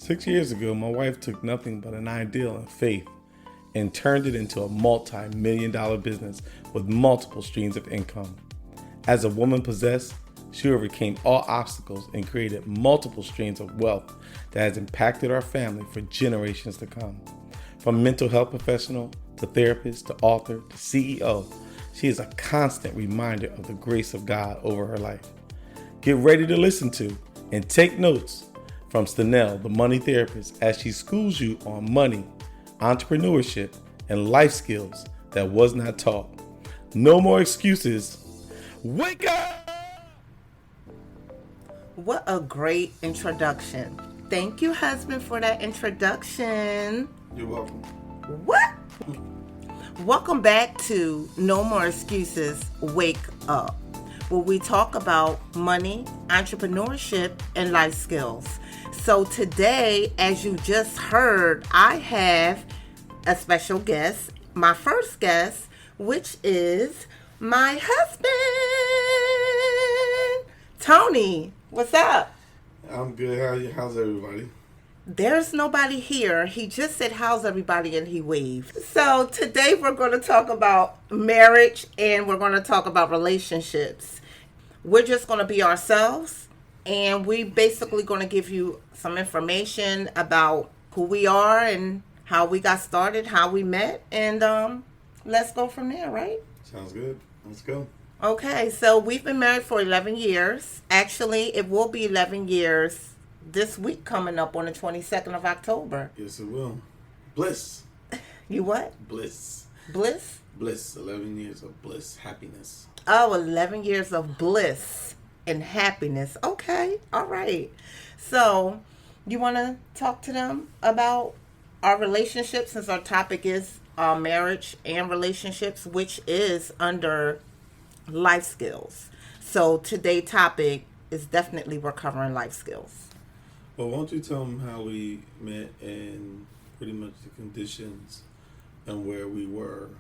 6 years ago, my wife took nothing but an ideal and faith and turned it into a multi-million-dollar business with multiple streams of income. As a woman possessed, she overcame all obstacles and created multiple streams of wealth that has impacted our family for generations to come. From mental health professional to therapist to author to CEO, she is a constant reminder of the grace of God over her life. Get ready to listen to and take notes from Stenell, the money therapist, as she schools you on money, entrepreneurship, and life skills that was not taught. No more excuses. Wake up! What a great introduction. Thank you, husband, for that introduction. You're welcome. What? Welcome back to No More Excuses, Wake Up, where we talk about money, entrepreneurship, and life skills. So today, as you just heard, I have a special guest, my first guest, which is my husband, Tony. What's up? I'm good. How's everybody? There's nobody here. He just said, how's everybody? And he waved. So today we're going to talk about marriage and we're going to talk about relationships. We're just going to be ourselves. And we basically going to give you some information about who we are and how we got started, how we met. And let's go from there, right? Sounds good. Let's go. Okay, so we've been married for 11 years. Actually, it will be 11 years this week coming up on the 22nd of October. Yes, it will. Bliss. You what? Bliss. Bliss? Bliss. 11 years of bliss. Happiness. Oh, 11 years of bliss and happiness. Okay, all right. So, you want to talk to them about our relationship, since our topic is marriage and relationships, which is under life skills. So today's topic is definitely we're covering life skills. Well, why don't you tell them how we met and pretty much the conditions and where we were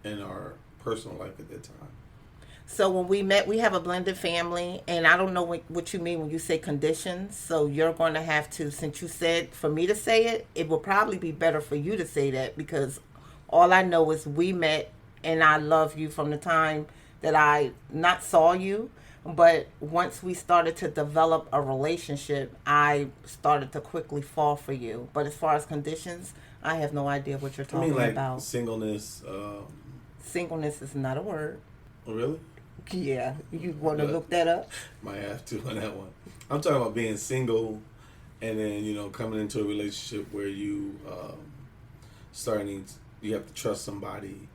in our personal life at that time. So when we met, we have a blended family, and I don't know what you mean when you say conditions. So you're going to have to, since you said for me to say it, it will probably be better for you to say that, because all I know is we met and I love you from the time that I not saw you, but once we started to develop a relationship, I started to quickly fall for you. But as far as conditions, I have no idea what you're talking about. Singleness. Singleness is not a word. Oh, really? Yeah, you want to look that up? Might have to on that one. I'm talking about being single, and then coming into a relationship where you you have to trust somebody.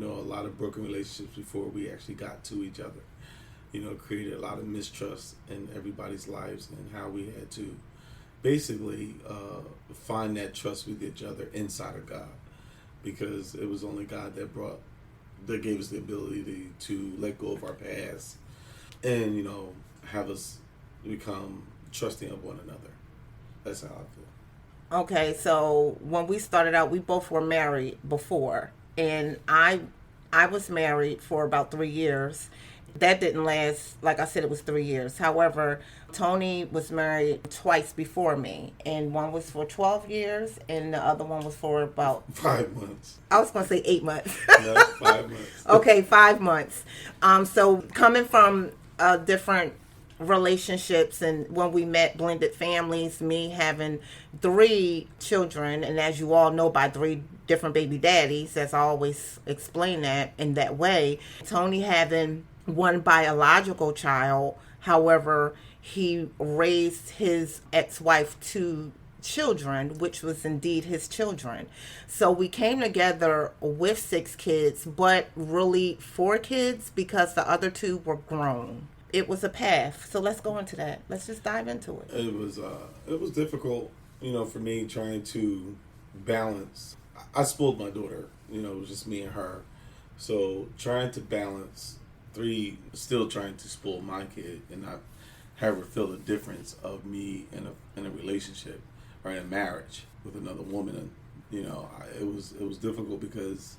A lot of broken relationships before we actually got to each other. Created a lot of mistrust in everybody's lives, and how we had to basically find that trust with each other inside of God, because it was only God that gave us the ability to let go of our past and have us become trusting of one another. That's how I feel. Okay, so when we started out, we both were married before. And I was married for about 3 years. That didn't last, like I said, it was 3 years. However, Tony was married twice before me. And one was for 12 years, and the other one was for about 5 months. I was going to say 8 months. No, 5 months. Okay, 5 months. So coming from different relationships, and when we met, blended families, me having 3 children, and as you all know, by 3 different baby daddies, as I always explain that in that way. Tony having one biological child, however, he raised his ex-wife 2 children, which was indeed his children. So we came together with 6 kids, but really 4 kids, because the other 2 were grown. It was a path. So let's go into that. Let's just dive into it. It was difficult, for me trying to balance. I spoiled my daughter, it was just me and her. So trying to balance 3, still trying to spoil my kid and not have her feel the difference of me in a relationship or in a marriage with another woman. It was difficult because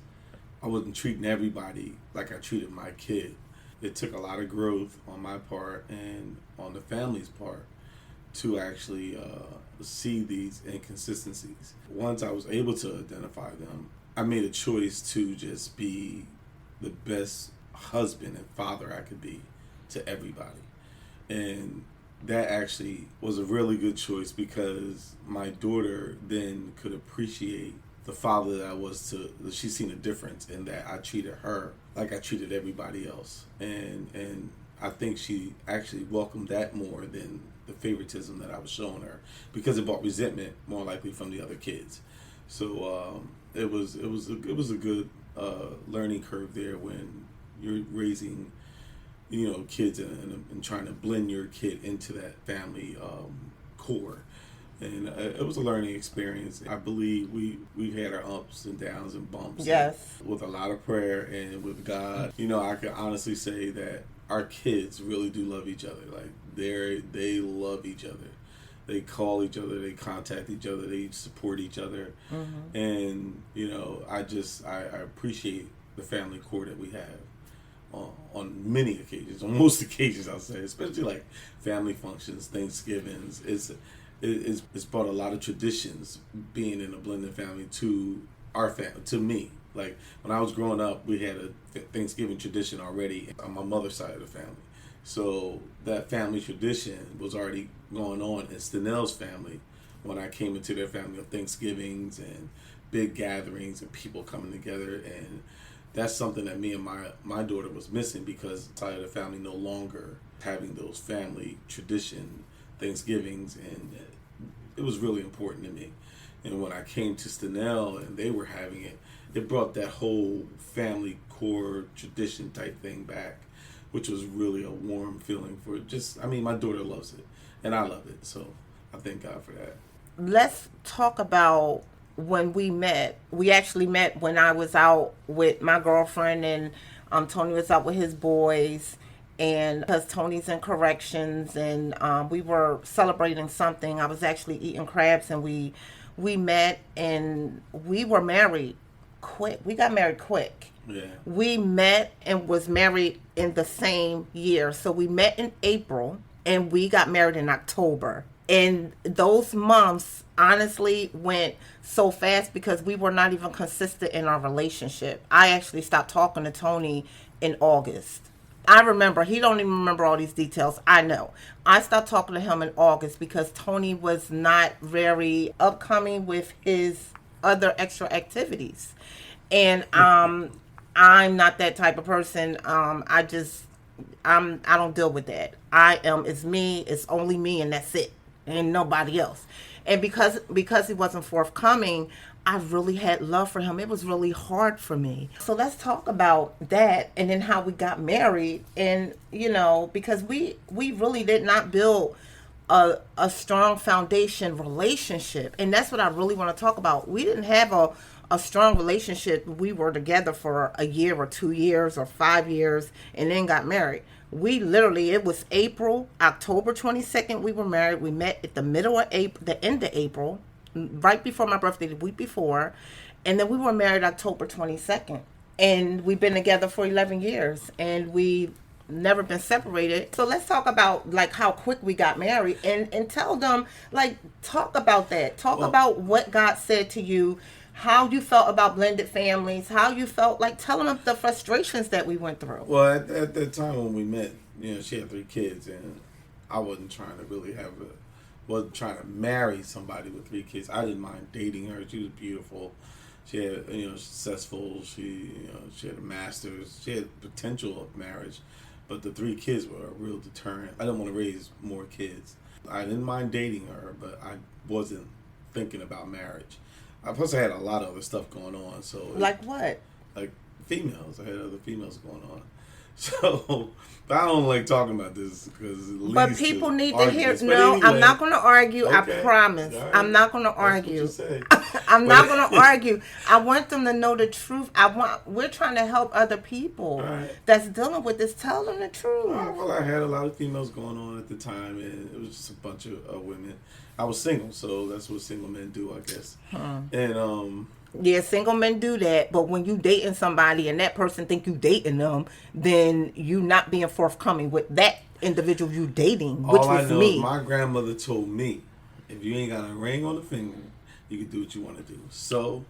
I wasn't treating everybody like I treated my kid. It took a lot of growth on my part and on the family's part to actually see these inconsistencies. Once I was able to identify them, I made a choice to just be the best husband and father I could be to everybody. And that actually was a really good choice because my daughter then could appreciate the father that I was to. She's seen a difference in that I treated her like I treated everybody else. And I think she actually welcomed that more than the favoritism that I was showing her, because it brought resentment more likely from the other kids. So it was a good learning curve there when you're raising, kids and trying to blend your kid into that family core. And it was a learning experience. I believe we had our ups and downs and bumps. Yes. And with a lot of prayer and with God, I can honestly say that our kids really do love each other. Like they love each other. They call each other, they contact each other, they support each other. Mm-hmm. And, I appreciate the family core that we have on many occasions, on most occasions, I'll say, especially like family functions, Thanksgivings. It's brought a lot of traditions being in a blended family to our family, to me. Like when I was growing up, we had a Thanksgiving tradition already on my mother's side of the family. So that family tradition was already going on in Stenell's family when I came into their family of Thanksgivings and big gatherings and people coming together. And that's something that me and my daughter was missing, because side of the family no longer having those family tradition Thanksgivings, and it was really important to me. And when I came to Stenell and they were having it, it brought that whole family core tradition type thing back, which was really a warm feeling for my daughter loves it and I love it. So I thank God for that. Let's talk about when we met. We actually met when I was out with my girlfriend and Tony was out with his boys, and because Tony's in corrections, and we were celebrating something. I was actually eating crabs, and we met, and we were married quick. We got married quick. Yeah. We met and was married in the same year. So we met in April and we got married in October. And those months honestly went so fast because we were not even consistent in our relationship. I actually stopped talking to Tony in August. I remember, he don't even remember all these details. I know. I stopped talking to him in August because Tony was not very upcoming with his other extra activities. And I'm not that type of person. I don't deal with that. It's me, it's only me, and that's it. And nobody else. And because he wasn't forthcoming, I really had love for him. It was really hard for me. So let's talk about that, and then how we got married. And, because we really did not build a strong foundation relationship. And that's what I really want to talk about. We didn't have a strong relationship. We were together for a year or 2 years or 5 years and then got married. We literally, it was October 22nd we were married. We met at the middle of April, the end of April, right before my birthday, the week before. And then we were married October 22nd. And we've been together for 11 years. And we never been separated. So let's talk about how quick we got married, and tell them, talk about that. Talk about what God said to you, how you felt about blended families, how you felt, tell them the frustrations that we went through. Well, at that time when we met, she had 3 kids, and I wasn't trying to wasn't trying to marry somebody with 3 kids. I didn't mind dating her. She was beautiful. She had, successful. She had a master's. She had potential of marriage. But the 3 kids were a real deterrent. I didn't want to raise more kids. I didn't mind dating her, but I wasn't thinking about marriage. Plus, I had a lot of other stuff going on. So like what? Like females. I had other females going on. So, but I don't like talking about this because it leads But people to need arguments. to hear. No, anyway, I'm not going to argue. okay. I promise. Right. I'm not going to argue. That's what you say. I'm not going to argue. I want them to know the truth. We're trying to help other people that's dealing with this. Tell them the truth. Well, I had a lot of females going on at the time, and it was just a bunch of women. I was single, so that's what single men do, I guess. And yeah, single men do that, but when you dating somebody and that person think you dating them, then you not being forthcoming with that individual you dating, which All I was know me. is my grandmother told me, if you ain't got a ring on the finger, you can do what you want to do. So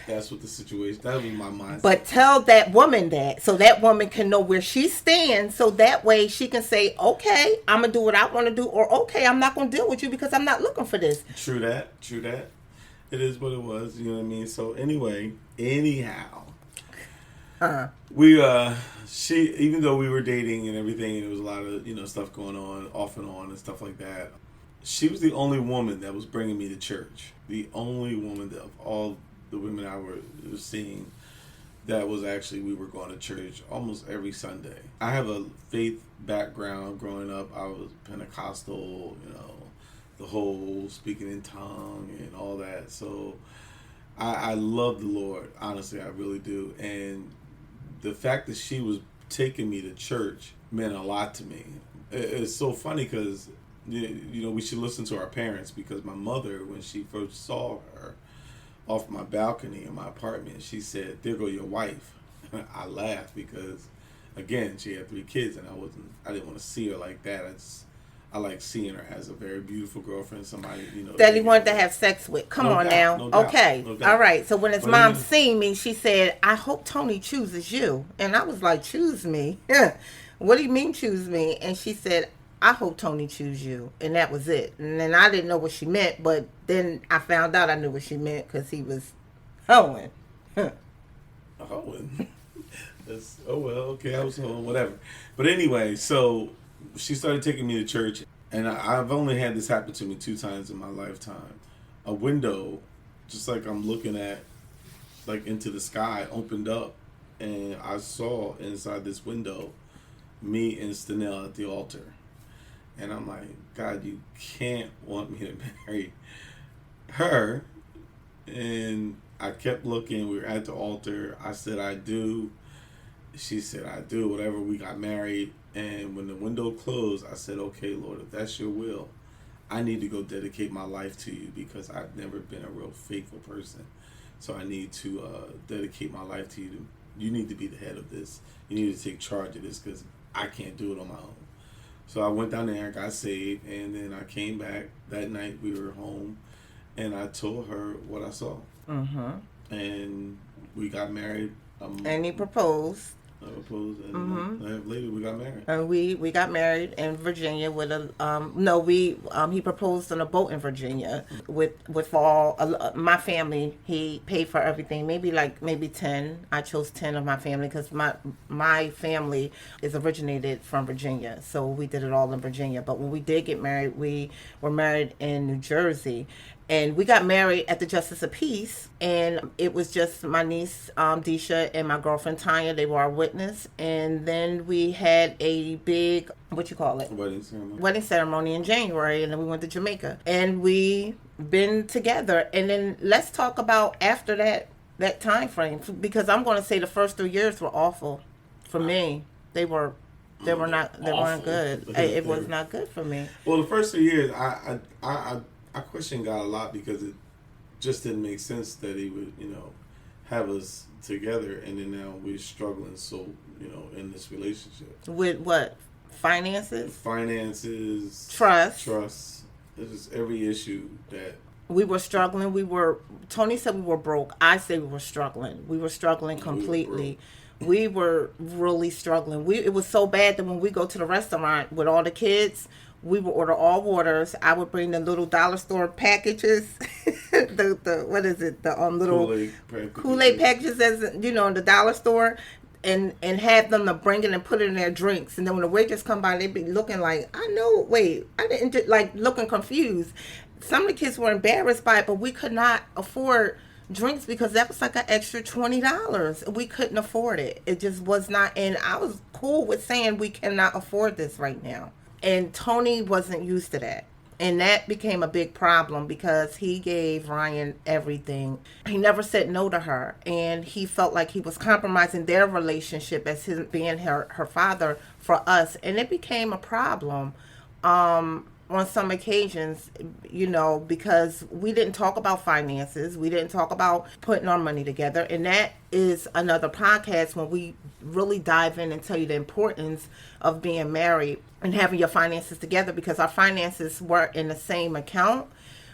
that's what the situation. That was my mindset. But tell that woman that, so that woman can know where she stands, so that way she can say, okay, I'm gonna do what I want to do, or okay, I'm not gonna deal with you because I'm not looking for this. True that. True that. It is what it was. You know what I mean? So anyhow, we she, even though we were dating and everything, and there was a lot of stuff going on off and on and stuff like that. She was the only woman that was bringing me to church. The only woman of all the women I was seeing that was actually, we were going to church almost every Sunday. I have a faith background growing up. I was Pentecostal, the whole speaking in tongue and all that. So I love the Lord. Honestly, I really do. And the fact that she was taking me to church meant a lot to me. It's so funny because, we should listen to our parents, because my mother, when she first saw her off my balcony in my apartment, she said, "There go your wife." I laughed because, again, she had 3 kids, and I didn't want to see her like that. I like seeing her as a very beautiful girlfriend, somebody, That he wanted to have sex with. Come on now. No doubt, Okay. no doubt. All right. So when his mom seen me, she said, "I hope Tony chooses you." And I was like, "Choose me? What do you mean choose me?" And she said, "I hope Tony choose you." And that was it. And then I didn't know what she meant, but then I found out I knew what she meant because he was hoeing. Hoeing? Oh, well, okay, I was hoeing, whatever. But anyway, so she started taking me to church, and I've only had this happen to me 2 times in my lifetime. A window, just like I'm looking at, like into the sky, opened up, and I saw inside this window me and Stenell at the altar. And I'm like, God, you can't want me to marry her. And I kept looking. We were at the altar. I said, I do. She said, I do. Whatever. We got married. And when the window closed, I said, okay, Lord, if that's your will, I need to go dedicate my life to you, because I've never been a real faithful person. So I need to dedicate my life to you. You need to be the head of this. You need to take charge of this, because I can't do it on my own. So I went down there, got saved, and then I came back. That night we were home, and I told her what I saw. Mm-hmm. And we got married. And he proposed. I proposed, and later we got married. And we got married in Virginia with he proposed on a boat in Virginia with all my family. He paid for everything. Maybe 10. I chose 10 of my family because my family is originated from Virginia, so we did it all in Virginia. But when we did get married, we were married in New Jersey. And we got married at the Justice of Peace, and it was just my niece, Deisha, and my girlfriend, Tanya. They were our witness. And then we had a big, wedding ceremony in January, and then we went to Jamaica. And we been together. And then let's talk about after that time frame, because I'm going to say the first 3 years were awful for me. They weren't good. It was not good for me. Well, the first 3 years, I questioned God a lot, because it just didn't make sense that he would, have us together, and then now we're struggling in this relationship. With what? Finances? Trust. It's just every issue that... We were struggling. Tony said we were broke. I say we were struggling. We were struggling completely. We were really struggling. It was so bad that when we go to the restaurant with all the kids, we would order all waters. I would bring the little dollar store packages, the what is it? The little Kool-Aid packages, as in the dollar store, and have them to bring it and put it in their drinks. And then when the waitress come by, they'd be looking like, I didn't looking confused. Some of the kids were embarrassed by it, but we could not afford drinks because that was like an extra $20. We couldn't afford it. It just was not. And I was cool with saying we cannot afford this right now. And Tony wasn't used to that. And that became a big problem because he gave Ryan everything. He never said no to her. And he felt like he was compromising their relationship as his being her father for us. And it became a problem. on some occasions, because we didn't talk about finances. We didn't talk about putting our money together. And that is another podcast when we really dive in and tell you the importance of being married and having your finances together, because our finances were in the same account,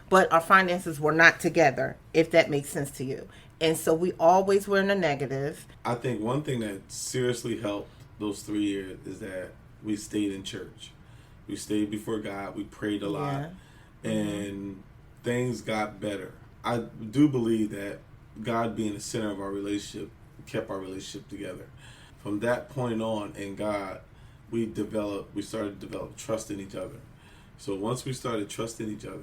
but our finances were not together, if that makes sense to you. And so we always were in the negative. I think one thing that seriously helped those 3 years is that we stayed in church. We stayed before God. We prayed a lot. Yeah. And things got better. I do believe that God being the center of our relationship kept our relationship together. From that point on in God, we started to develop trust in each other. So once we started trusting each other,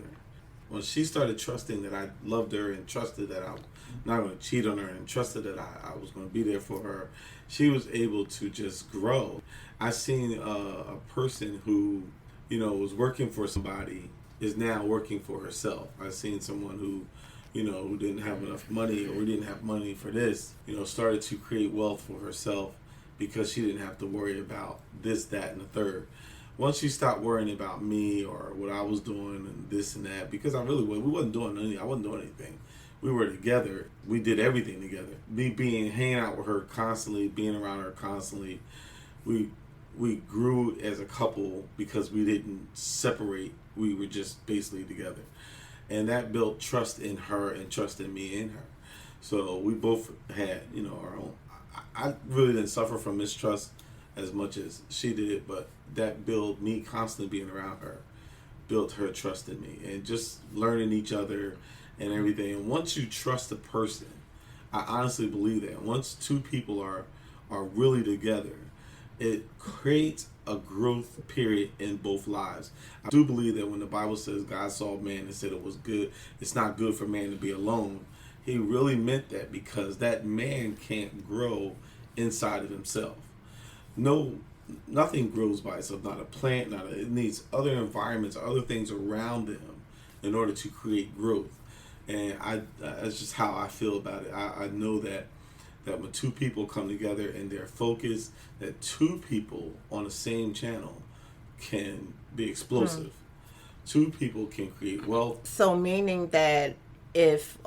when she started trusting that I loved her and trusted that I'm not going to cheat on her and trusted that I was going to be there for her, she was able to just grow. I seen a person who, was working for somebody is now working for herself. I seen someone who, who didn't have enough money or didn't have money for this, started to create wealth for herself because she didn't have to worry about this, that, and the third. Once she stopped worrying about me or what I was doing and this and that, because we wasn't doing anything. I wasn't doing anything. We were together. We did everything together. Me hanging out with her constantly, being around her constantly. We grew as a couple because we didn't separate. We were just basically together. And that built trust in her and trust in me and her. So we both had, our own. I really didn't suffer from mistrust as much as she did, but that built me constantly being around her, built her trust in me, and just learning each other and everything. And once you trust a person, I honestly believe that once two people are really together, it creates a growth period in both lives. I do believe that when the Bible says God saw man and said it was good, it's not good for man to be alone. He really meant that because that man can't grow inside of himself. Nothing grows by itself, not a plant, it needs other environments, other things around them in order to create growth. And that's just how I feel about it. I know that when two people come together and they're focused, that two people on the same channel can be explosive. Two people can create wealth. So meaning that if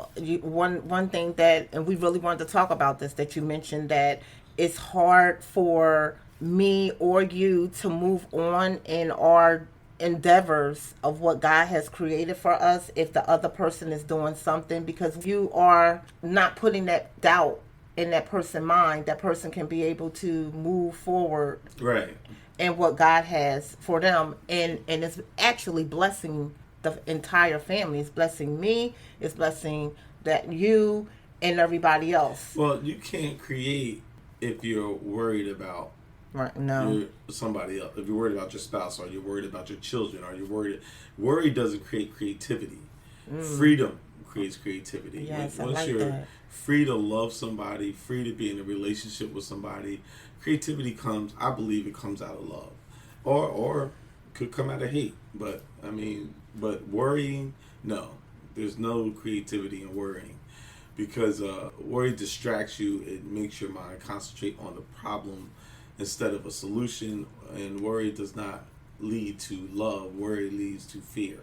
one thing that, and we really wanted to talk about this, that you mentioned that it's hard for me or you to move on in our endeavors of what God has created for us if the other person is doing something, because you are not putting that doubt in that person's mind. That person can be able to move forward, right, and what God has for them, and it's actually blessing the entire family. It's blessing me, it's blessing that you and everybody else. Well, you can't create if you're worried about somebody else. If you're worried about your spouse, or you're worried about your children, or you're worry doesn't create creativity. Freedom creates creativity. Yes, Once I like you're that. Free to love somebody, free to be in a relationship with somebody, creativity comes, I believe it comes out of love. Or could come out of hate. But worrying, no. There's no creativity in worrying. Because worry distracts you. It makes your mind concentrate on the problem instead of a solution. And worry does not lead to love. Worry leads to fear.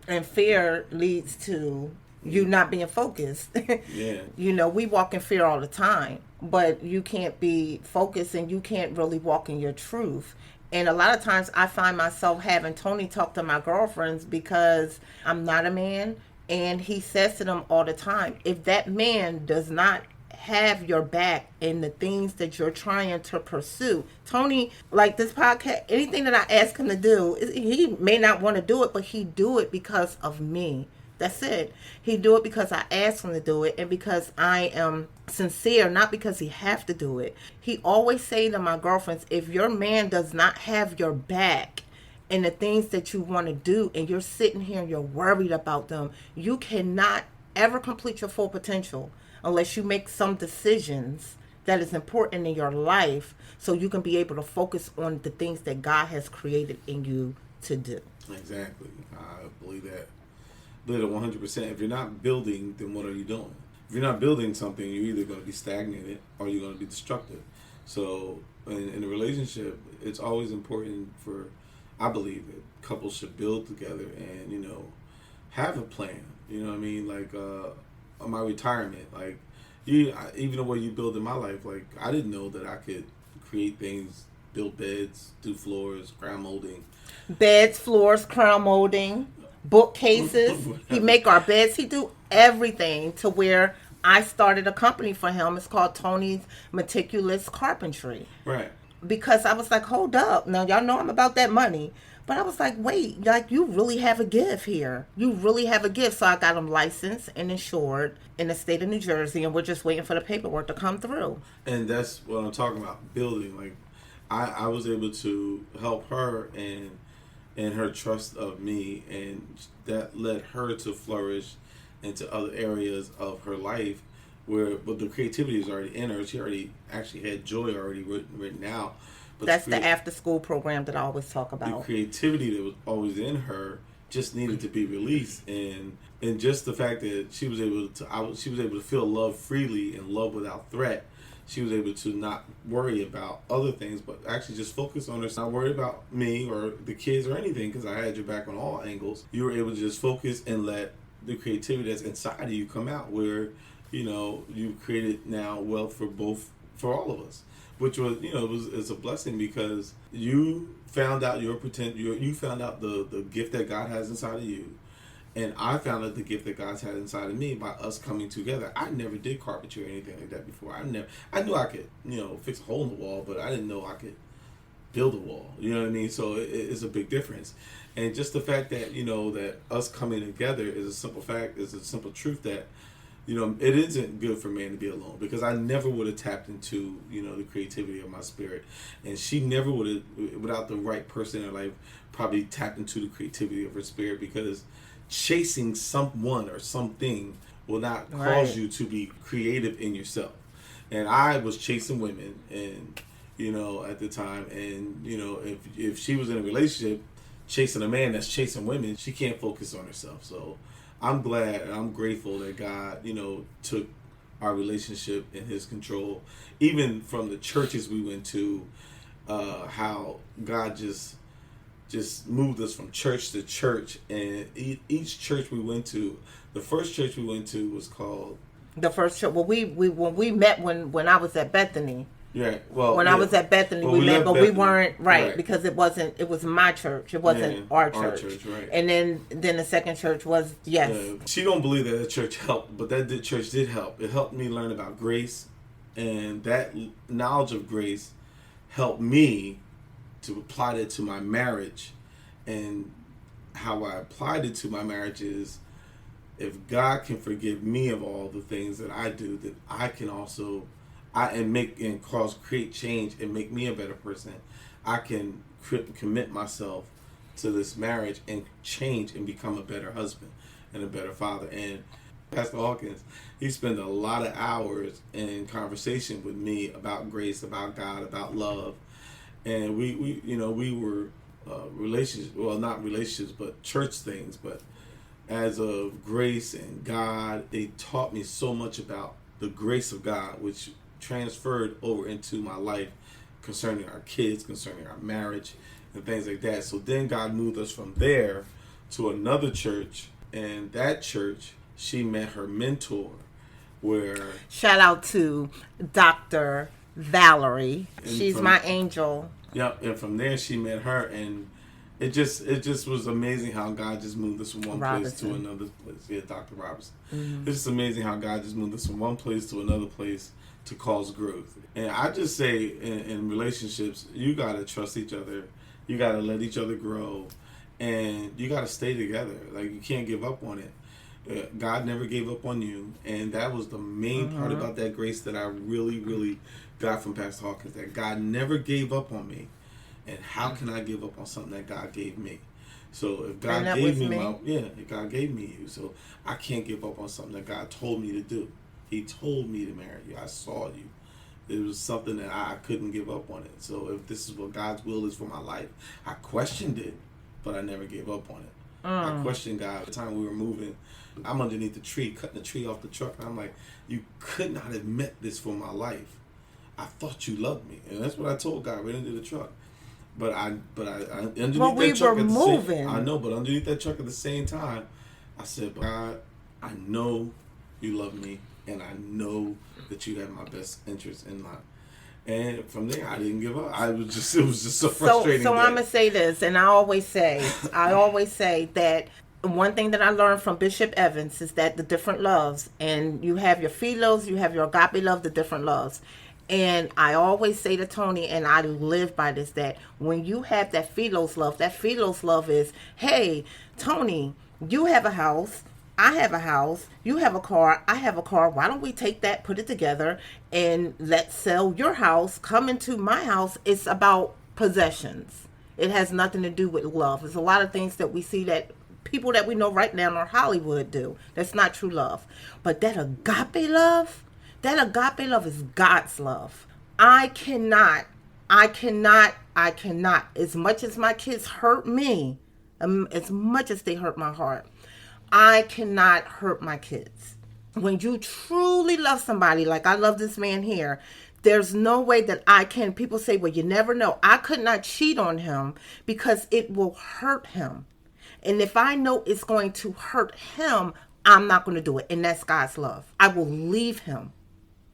And fear leads to you not being focused. Yeah. We walk in fear all the time, but you can't be focused and you can't really walk in your truth. And a lot of times I find myself having Tony talk to my girlfriends because I'm not a man. And he says to them all the time, if that man does not have your back in the things that you're trying to pursue, Tony, like this podcast, anything that I ask him to do, he may not want to do it, but he do it because of me. That's it. He do it because I asked him to do it and because I am sincere, not because he have to do it. He always say to my girlfriends, if your man does not have your back and the things that you want to do and you're sitting here and you're worried about them, you cannot ever complete your full potential unless you make some decisions that is important in your life so you can be able to focus on the things that God has created in you to do. Exactly. I believe that. Believe it 100%. If you're not building, then what are you doing? If you're not building something, you're either going to be stagnated or you're going to be destructive. So in a relationship, it's always important for I believe that couples should build together and, have a plan. You know what I mean? Like, on my retirement, like, even the way you build in my life, like, I didn't know that I could create things, build beds, do floors, ground molding. Beds, floors, crown molding, bookcases. He make our beds. He do everything to where I started a company for him. It's called Tony's Meticulous Carpentry. Right. Because I was like, hold up. Now, y'all know I'm about that money. But I was like, wait, like, you really have a gift here. You really have a gift. So I got him licensed and insured in the state of New Jersey, and we're just waiting for the paperwork to come through. And that's what I'm talking about, building. Like, I was able to help her and her trust of me, and that led her to flourish into other areas of her life but the creativity is already in her. She already actually had joy already written out. But that's the after school program that I always talk about. The creativity that was always in her just needed to be released, and just the fact that she was able to feel love freely and love without threat. She was able to not worry about other things, but actually just focus on herself. Not worry about me or the kids or anything, because I had your back on all angles. You were able to just focus and let the creativity that's inside of you come out, where you created now wealth for all of us, which was it's a blessing, because you found out you found out the gift that God has inside of you. And I found out the gift that God's had inside of me by us coming together. I never did carpentry or anything like that before. I knew I could, fix a hole in the wall, but I didn't know I could build a wall. You know what I mean? So it's a big difference. And just the fact that, that us coming together is a simple truth that, it isn't good for man to be alone, because I never would have tapped into, the creativity of my spirit. And she never would have, without the right person in her life, probably tapped into the creativity of her spirit, because chasing someone or something will not cause you to be creative in yourself. And I was chasing women, and at the time, and if she was in a relationship chasing a man that's chasing women, she can't focus on herself. So I'm glad and I'm grateful that God took our relationship in his control. Even from the churches we went to, how God just moved us from church to church, and each church we went to, the first church we went to was called the first church. Well, when we met when I was at Bethany. Yeah. Well, when I was at Bethany, we met, but Bethany. We weren't right because it was my church. It wasn't our church. Right. And then the second church was She don't believe that the church helped, but church did help. It helped me learn about grace, and that knowledge of grace helped me to apply it to my marriage. And how I applied it to my marriage is, if God can forgive me of all the things that I do, then I can also create change and make me a better person. I can commit myself to this marriage and change and become a better husband and a better father. And Pastor Hawkins, he spent a lot of hours in conversation with me about grace, about God, about love. And we were relationships, well, not relationships, but church things. But as of grace and God, they taught me so much about the grace of God, which transferred over into my life concerning our kids, concerning our marriage, and things like that. So then God moved us from there to another church, and that church, she met her mentor, where... Shout out to Dr. Valerie. She's my angel. Yeah, and from there she met her, and it just was amazing how God just moved us from one place to another place. Yeah, Dr. Robinson. Mm-hmm. It's just amazing how God just moved us from one place to another place to cause growth. And I just say in relationships, you got to trust each other. You got to let each other grow. And you got to stay together. Like, you can't give up on it. God never gave up on you. And that was the main part about that grace that I really, really got from Pastor Hawkins, that God never gave up on me. And how can I give up on something that God gave me? So if God gave me God gave me you. So I can't give up on something that God told me to do. He told me to marry you. I saw you. It was something that I couldn't give up on it. So if this is what God's will is for my life, I questioned it, but I never gave up on it. I questioned God. At the time we were moving, I'm underneath the tree, cutting the tree off the truck. And I'm like, you could not have meant this for my life. I thought you loved me. And that's what I told God right into the truck. But I underneath But we that truck were at the moving. same, I know, but underneath that truck at the same time, I said, God, I know you love me, and I know that you have my best interest in mind. And from there, I didn't give up. It was just so frustrating. So I'm gonna say this, and I always say that one thing that I learned from Bishop Evans is that the different loves, and you have your philos, you have your agape love, the different loves. And I always say to Tony, and I live by this, that when you have that philos love is, hey, Tony, you have a house, I have a house, you have a car, I have a car. Why don't we take that, put it together, and let's sell your house, come into my house. It's about possessions. It has nothing to do with love. There's a lot of things that we see that people that we know right now in Hollywood do. That's not true love. But that agape love is God's love. I cannot, as much as my kids hurt me, as much as they hurt my heart, I cannot hurt my kids. When you truly love somebody, like I love this man here, there's no way that I can. People say, well, you never know. I could not cheat on him because it will hurt him. And if I know it's going to hurt him, I'm not going to do it. And that's God's love. I will leave him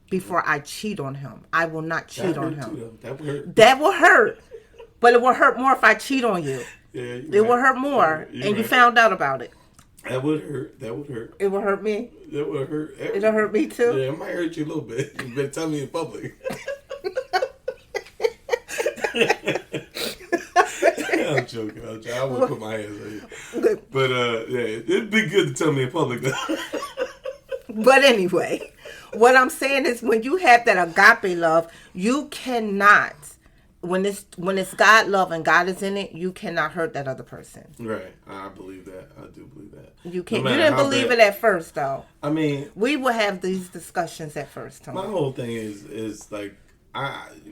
before I cheat on him. I will not cheat on him. Too, that would hurt. That will hurt. But it will hurt more if I cheat on you. Yeah, it will hurt more. And you found out about it. That would hurt. It would hurt me. That would hurt. It'll hurt me too. Yeah, it might hurt you a little bit. You better tell me in public. I'm joking. I won't put my hands on you. But yeah, it'd be good to tell me in public though. But anyway, what I'm saying is when you have that agape love, you cannot. When it's God love and God is in it, you cannot hurt that other person. Right. I believe that. I do believe that. You can't. You didn't believe it at first, though. I mean, we would have these discussions at first, Tony. My whole thing is like,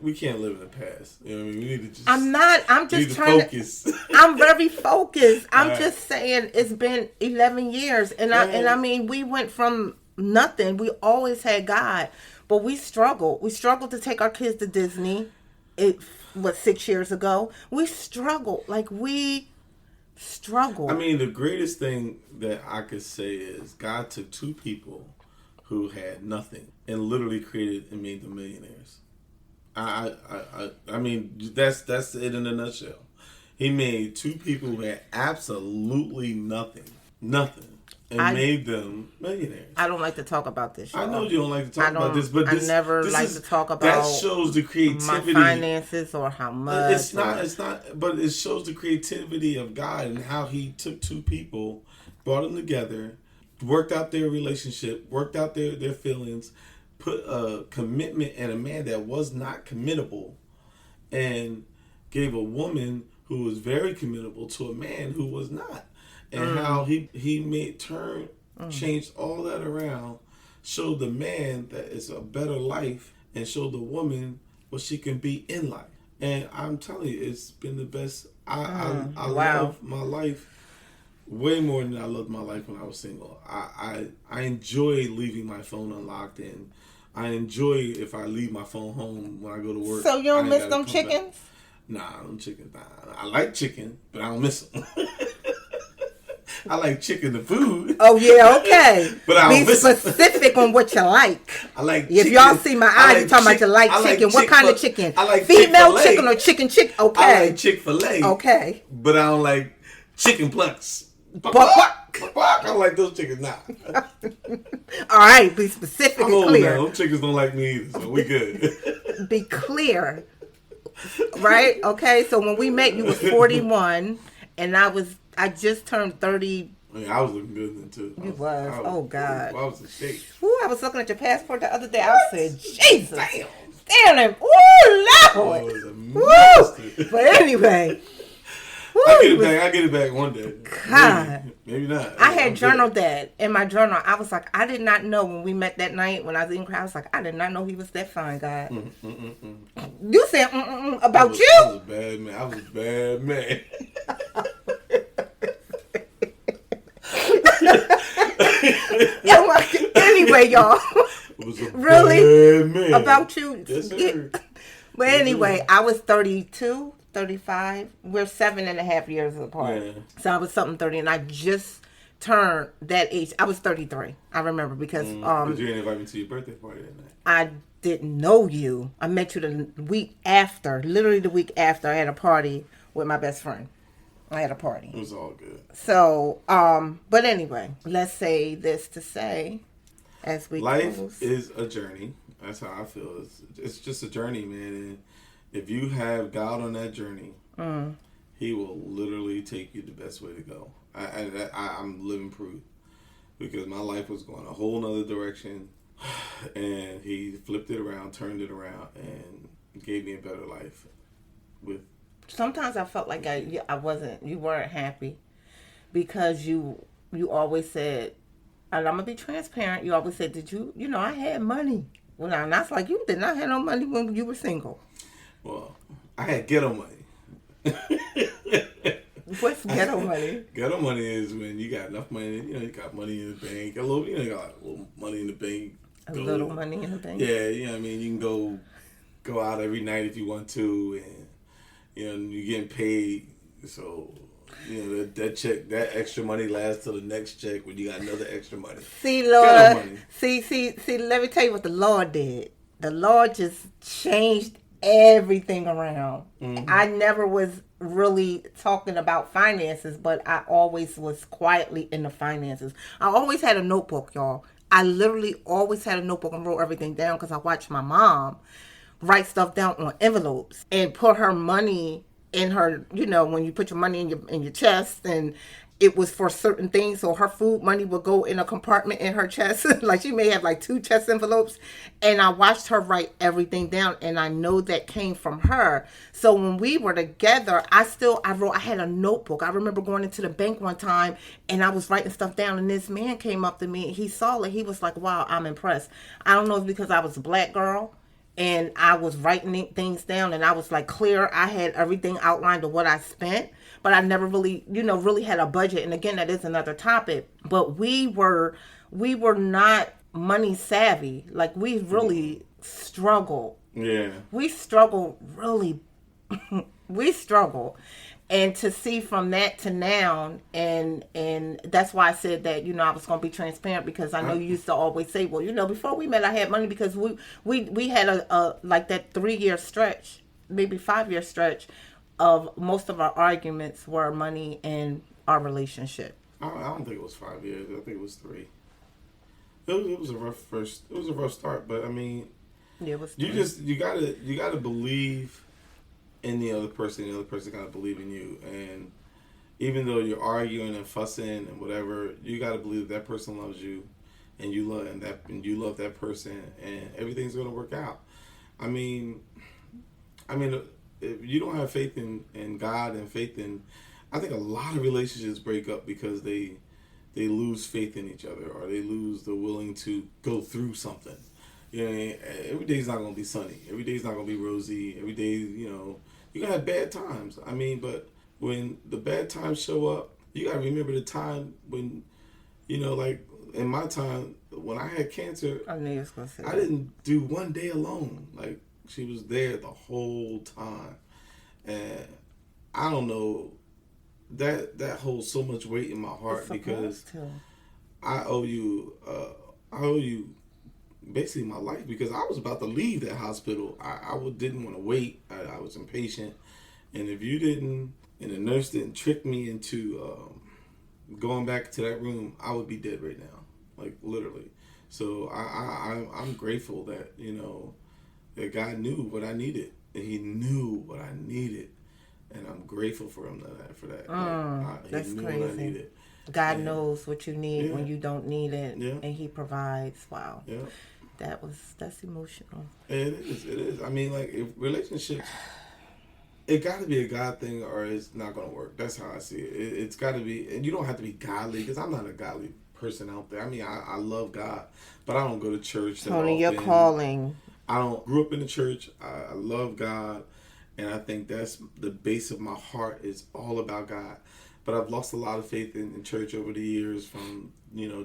we can't live in the past. You know what I mean? We need to just. I'm just trying to focus. I'm very focused. I'm just saying it's been 11 years, and I mean we went from nothing. We always had God, but we struggled. We struggled to take our kids to Disney. 6 years ago? We struggled. We struggled. I mean, the greatest thing that I could say is God took two people who had nothing and literally created and made them millionaires. I mean, that's it in a nutshell. He made two people who had absolutely nothing, and made them millionaires. I don't like to talk about this. Y'all. I know you don't like to talk about this, but I never like to talk about that shows the creativity, my finances or how much. It's not. But it shows the creativity of God and how He took two people, brought them together, worked out their relationship, worked out their feelings, put a commitment in a man that was not committable, and gave a woman who was very committable to a man who was not. And how he changed all that around, showed the man that it's a better life, and showed the woman what she can be in life. And I'm telling you, it's been the best. I love my life way more than I loved my life when I was single. I enjoy leaving my phone unlocked, and I enjoy if I leave my phone home when I go to work. So you don't miss them chickens? Nah, them chickens. Nah. I like chicken, but I don't miss them. I like chicken the food. Oh yeah, okay. But I don't be specific on what you like. I like if chicken. Y'all see my eyes, you talking about you like chicken. What kind of chicken? I like female Chick-fil-A. Chicken or chicken. Okay. I like Chick-fil-A. Okay. But I don't like chicken plucks. I don't like those chickens now. All right, be specific and clear. Those chickens don't like me either, so we good. Be clear. Right? Okay, so when we met, you was 41, and I just turned 30. I was looking good then too. You was. Oh God. I was a shake. Ooh, I was looking at your passport the other day. I said, Jesus. Damn. Ooh, Lord. But anyway. I get it back one day. God. Maybe not. I had journaled that in my journal. I was like, I did not know when we met that night when I was in crowd. I was like, I did not know he was that fine, God. You said about you? I was a bad man. I was a bad man. Anyway, y'all. Really? About you? Yes, sir. But anyway, I was 32, 35. We're 7.5 years apart. Yeah. So I was something 30, and I just turned that age. I was 33. I remember because But you didn't invite me to your birthday party that night. I didn't know you. I met you the week after, literally the week after. I had a party with my best friend. I had a party. It was all good. So, but anyway, let's say this to say, as we Life close. is a journey. That's how I feel. It's just a journey, man. And if you have God on that journey, He will literally take you the best way to go. I'm living proof, because my life was going a whole nother direction, and He flipped it around, turned it around, and gave me a better life. Sometimes I felt like you weren't happy, because you always said, and I'm gonna be transparent. You always said, "Did you know I had money?" Well, and I was like, "You did not have no money when you were single." Well, I had ghetto money. What's ghetto money? Ghetto money is when you got enough money. You got money in the bank. You got a little money in the bank. A little money in the bank. Yeah, you know what I mean. You can go out every night if you want to, and you're getting paid. So that check, that extra money lasts till the next check when you got another extra money. See, Lord. See. Let me tell you what the Lord did. The Lord just changed everything around. I never was really talking about finances, but I always was quietly in the finances. I always had a notebook, y'all. I literally always had a notebook and wrote everything down, because I watched my mom write stuff down on envelopes and put her money in her, when you put your money in your chest, and it was for certain things. So her food money would go in a compartment in her chest. Like she may have like 2 chest envelopes. And I watched her write everything down, and I know that came from her. So when we were together, I had a notebook. I remember going into the bank one time, and I was writing stuff down, and this man came up to me, and he saw it. He was like, "Wow, I'm impressed." I don't know if it's because I was a black girl, and I was writing things down, and I was like clear. I had everything outlined of what I spent, but I never really, really had a budget. And again, that is another topic. But we were not money savvy. Like, we really struggled. Yeah. We struggled really. We struggle. And to see from that to now, and that's why I said that, I was going to be transparent, because I know you used to always say, well, before we met, I had money, because we had a like that 3-year stretch, maybe 5-year stretch of most of our arguments were money and our relationship. I don't think it was 5 years. I think it was 3. It was a rough start, but I mean, Yeah, it was. you gotta believe in the other person. The other person gotta believe in you, and even though you're arguing and fussing and whatever, you gotta believe that person loves you, and you love that person, and everything's gonna work out. I mean, if you don't have faith in God and faith in, I think a lot of relationships break up because they lose faith in each other, or they lose the willing to go through something. Every day's not gonna be sunny. Every day's not gonna be rosy. Every day, you're gonna have bad times. I mean, but when the bad times show up, you gotta remember the time when, like in my time when I had cancer, I knew you was gonna say that. I didn't do one day alone. Like, she was there the whole time, and I don't know, that holds so much weight in my heart, because I owe you basically my life, because I was about to leave that hospital. I didn't want to wait. I was impatient, and if you didn't, and the nurse didn't trick me into going back to that room, I would be dead right now, like literally. So I'm grateful that that God knew what I needed, and He knew what I needed, and I'm grateful for Him for that. That's he knew crazy. what I needed. God knows what you need when you don't need it, Yeah. and He provides. Wow. Yeah. That's emotional. It is. I mean, like, if relationships, it got to be a God thing, or it's not going to work. That's how I see it. It's got to be, and you don't have to be godly, because I'm not a godly person out there. I mean, I love God, but I don't go to church that Tony, often. your calling. I don't grew up in the church. I love God, and I think that's the base of my heart, is all about God. But I've lost a lot of faith in church over the years from,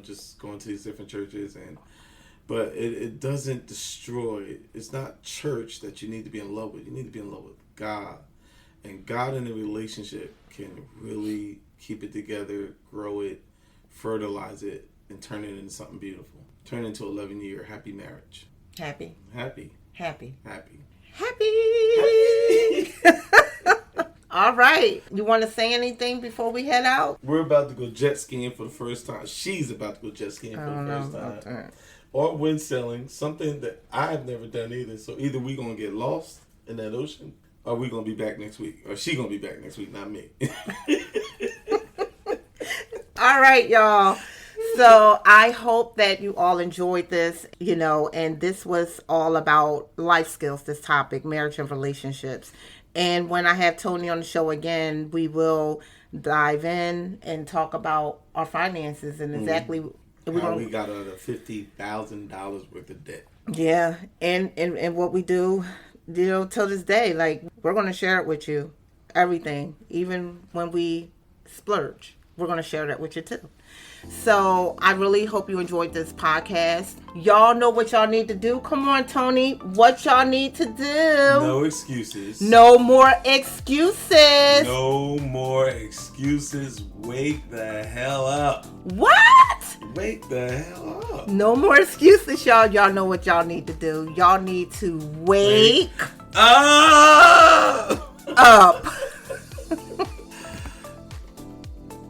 just going to these different churches, but it doesn't destroy. It's not church that you need to be in love with. You need to be in love with God, And God in a relationship can really keep it together, grow it, fertilize it, and turn it into something beautiful. Turn it into 11-year happy marriage. Happy. Happy. Happy. Happy. Happy. All right. You want to say anything before we head out? We're about to go jet skiing for the first time. She's about to go jet skiing for the first time. Or wind sailing, something that I've never done either. So either we going to get lost in that ocean, or we going to be back next week. Or she going to be back next week, not me. All right, y'all. So I hope that you all enjoyed this, and this was all about life skills, this topic, marriage and relationships. And when I have Tony on the show again, we will dive in and talk about our finances and exactly how we got out of $50,000 worth of debt. Yeah, and what we do, till this day, like, we're going to share it with you, everything, even when we splurge. We're going to share that with you too. So I really hope you enjoyed this podcast. Y'all know what y'all need to do. Come on, Tony. What y'all need to do? No excuses. No more excuses. No more excuses. Wake the hell up. What? Wake the hell up. No more excuses, y'all. Y'all know what y'all need to do. Y'all need to wake up.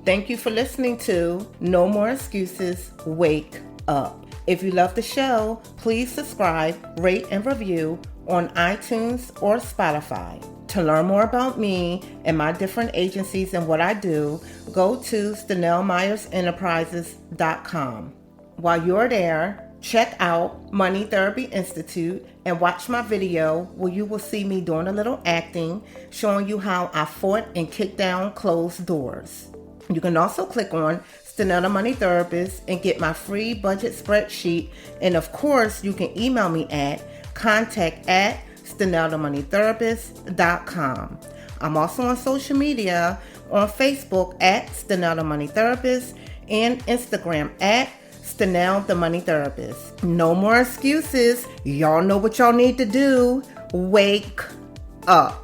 Thank you for listening to No More Excuses, Wake Up. If you love the show, please subscribe, rate, and review on iTunes or Spotify. To learn more about me and my different agencies and what I do, go to StenellMyersEnterprises.com. While you're there, check out Money Therapy Institute and watch my video where you will see me doing a little acting, showing you how I fought and kicked down closed doors. You can also click on Stenell the Money Therapist and get my free budget spreadsheet. And of course, you can email me at contact@StenellTheMoneyTherapist.com. I'm also on social media on Facebook at Stenell the Money Therapist and Instagram at Stenell the Money Therapist. No more excuses. Y'all know what y'all need to do. Wake up.